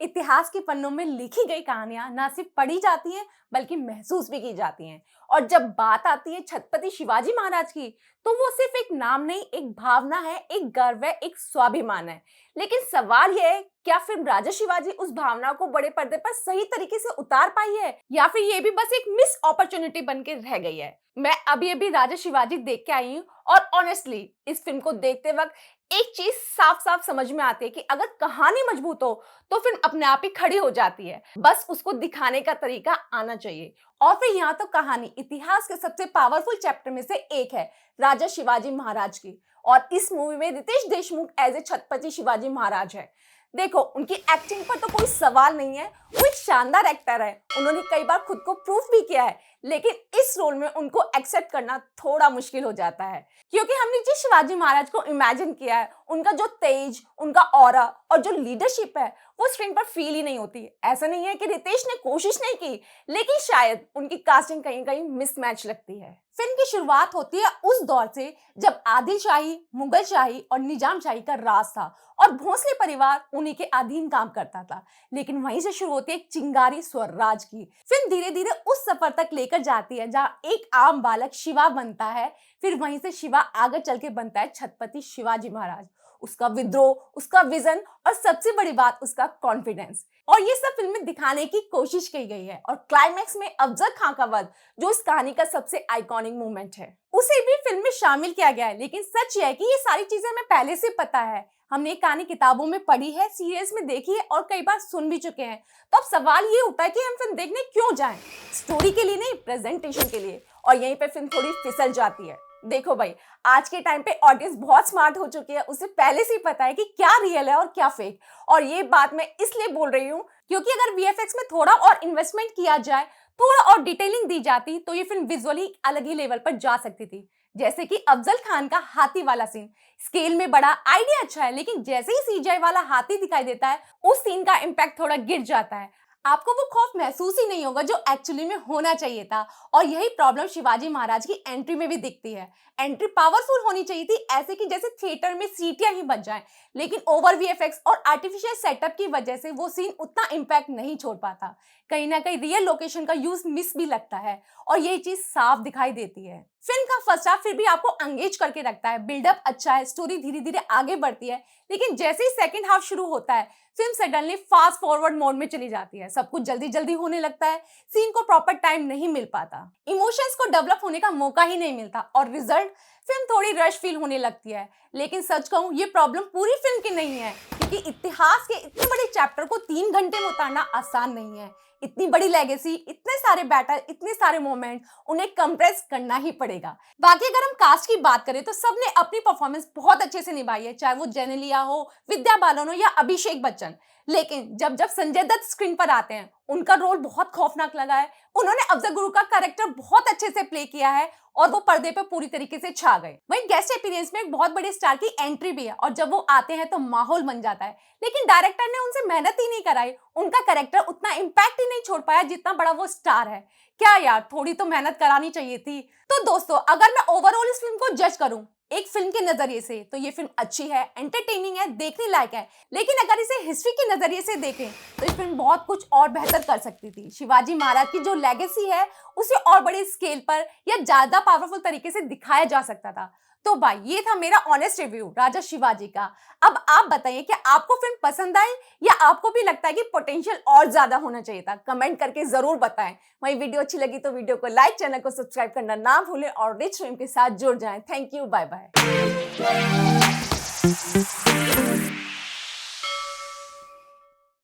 इतिहास के पन्नों में लिखी गई कहानियां ना सिर्फ पढ़ी जाती हैं बल्कि महसूस भी की जाती हैं। और जब बात आती है छत्रपति शिवाजी महाराज की, तो वो सिर्फ एक नाम नहीं, एक भावना है, एक गर्व है, एक स्वाभिमान है। लेकिन सवाल यह है, क्या फिल्म राजा शिवाजी उस भावना को बड़े पर्दे पर सही तरीके से उतार पाई है, या फिर ये भी बस एक मिस अपॉर्चुनिटी बन के रह गई है। मैं अभी अभी राजा शिवाजी देख के आई हूँ और ऑनेस्टली इस फिल्म को देखते वक्त एक चीज साफ साफ समझ में आती है कि अगर कहानी मजबूत हो तो फिल्म अपने आप ही खड़ी हो जाती है, बस उसको दिखाने का तरीका आना चाहिए। और फिर यहाँ तो कहानी इतिहास के सबसे पावरफुल चैप्टर में से एक है, राजा शिवाजी महाराज की। और इस मूवी में रितेश देशमुख एज ए छत्रपति शिवाजी महाराज है। देखो, उनकी एक्टिंग पर तो कोई सवाल नहीं है, वो एक शानदार एक्टर है। उन्होंने कई बार खुद को प्रूफ भी किया है, लेकिन इस रोल में उनको एक्सेप्ट करना थोड़ा मुश्किल हो जाता है, क्योंकि हमने जिस शिवाजी महाराज को इमेजिन किया है, उनका जो तेज, उनका ऑरा और जो लीडरशिप है, वो स्क्रीन पर फील ही नहीं होती। ऐसा नहीं है कि रितेश ने कोशिश नहीं की, लेकिन शायद उनकी कास्टिंग कहीं कहीं मिसमैच लगती है। फिल्म की शुरुआत होती है उस दौर से जब आदिलशाही, मुगलशाही और निजामशाही का राज था और भोसले परिवार उन्हीं के अधीन काम करता था। लेकिन वहीं से शुरू होती है एक चिंगारी स्वराज की। फिल्म धीरे धीरे उस सफर तक लेकर जाती है जहां एक आम बालक शिवा बनता है, फिर वहीं से शिवा आगे चल के बनता है छत्रपति शिवाजी महाराज। उसका विद्रोह, उसका विजन और सबसे बड़ी बात उसका कॉन्फिडेंस, और ये सब फिल्म में दिखाने की कोशिश की गई है। और क्लाइमैक्स में अफजल खान का वध, जो इस कहानी का सबसे आइकॉनिक मोमेंट है, उसे भी फिल्म में शामिल किया गया है। लेकिन सच यह है कि ये सारी चीजें हमें पहले से पता है, हमने ये कहानी किताबों में पढ़ी है, सीरियल्स में देखी है और कई बार सुन भी चुके हैं। तो अब सवाल ये उठता है कि हम फिल्म देखने क्यों जाएं? स्टोरी के लिए नहीं, प्रेजेंटेशन के लिए। और यहीं पे फिल्म थोड़ी फिसल जाती है। देखो भाई, आज के टाइम पे ऑडियंस बहुत स्मार्ट हो चुकी है, उसे पहले से ही पता है कि क्या रियल है और क्या फेक। और ये बात मैं इसलिए बोल रही हूँ क्योंकि अगर वीएफएक्स में थोड़ा और इन्वेस्टमेंट किया जाए, थोड़ा और डिटेलिंग दी जाती, तो ये फिल्म विजुअली अलग ही लेवल पर जा सकती थी। जैसे कि अफजल खान का हाथी वाला सीन, स्केल में बड़ा, आइडिया अच्छा है, लेकिन जैसे ही सीजीआई वाला हाथी दिखाई देता है, उस सीन का इम्पैक्ट थोड़ा गिर जाता है। आपको वो खौफ महसूस ही नहीं होगा जो एक्चुअली में होना चाहिए था। और यही प्रॉब्लम शिवाजी महाराज की एंट्री में भी दिखती है। एंट्री पावरफुल होनी चाहिए थी, ऐसे कि जैसे थिएटर में सीटियां ही बज जाएं, लेकिन ओवर वीएफएक्स और आर्टिफिशियल सेटअप की वजह से वो सीन उतना इम्पैक्ट नहीं छोड़ पाता। कहीं ना कहीं रियल लोकेशन का यूज मिस भी लगता है और ये चीज साफ दिखाई देती है। फिल्म का फर्स्ट हाफ फिर भी आपको एंगेज करके रखता है, बिल्डअप अच्छा है, स्टोरी धीरे धीरे आगे बढ़ती है। लेकिन जैसे ही सेकंड हाफ शुरू होता है, film suddenly fast forward mode में चली जाती है। सब कुछ जल्दी जल्दी होने लगता है, सीन को प्रॉपर टाइम नहीं मिल पाता, इमोशंस को डेवलप होने का मौका ही नहीं मिलता और रिजल्ट, फिल्म थोड़ी रश फील होने लगती है। लेकिन सच कहूं, ये प्रॉब्लम पूरी फिल्म की नहीं है, क्योंकि इतिहास के इतने बड़े चैप्टर को 3 घंटे में उतारना आसान नहीं है। इतनी बड़ी लेगेसी, इतने सारे बैटल, इतने सारे मोमेंट, उन्हें कंप्रेस करना ही पड़ेगा। बाकी अगर हम कास्ट की बात करें तो सबने अपनी परफॉर्मेंस बहुत अच्छे से निभाई है, चाहे वो जेनेलिया हो, विद्या बालन हो या अभिषेक बच्चन। लेकिन जब जब संजय दत्त स्क्रीन पर आते हैं, उनका रोल बहुत खौफनाक लगा है। उन्होंने अफजल गुरु का कैरेक्टर बहुत अच्छे से प्ले किया है और वो पर्दे पर पूरी तरीके से छा गए। वहीं गेस्ट अपीयरेंस में एक बहुत बड़े स्टार की एंट्री भी है और जब वो आते हैं तो माहौल बन जाता है। लेकिन डायरेक्टर ने उनसे मेहनत ही नहीं कराई, उनका कैरेक्टर उतना इम्पैक्ट ही नहीं छोड़ पाया जितना बड़ा वो स्टार है। क्या यार, थोड़ी तो मेहनत करानी चाहिए थी। तो दोस्तों, अगर मैं ओवरऑल इस फिल्म को जज करूं एक फिल्म के नजरिए से, तो ये फिल्म अच्छी है, एंटरटेनिंग है, देखने लायक है। लेकिन अगर इसे हिस्ट्री के नजरिए से देखें तो ये फिल्म बहुत कुछ और बेहतर कर सकती थी। शिवाजी महाराज की जो लेगेसी है, उसे और बड़े स्केल पर या ज्यादा पावरफुल तरीके से दिखाया जा सकता था। तो भाई, ये था मेरा ऑनेस्ट रिव्यू राजा शिवाजी का। अब आप बताइए कि आपको फिल्म पसंद आई या आपको भी लगता है कि पोटेंशियल और ज्यादा होना चाहिए था? कमेंट करके जरूर बताएं। वही वीडियो अच्छी लगी तो वीडियो को लाइक, चैनल को सब्सक्राइब करना ना भूलें और रिच फिल्म के साथ जुड़ जाएं। Thank you, bye bye.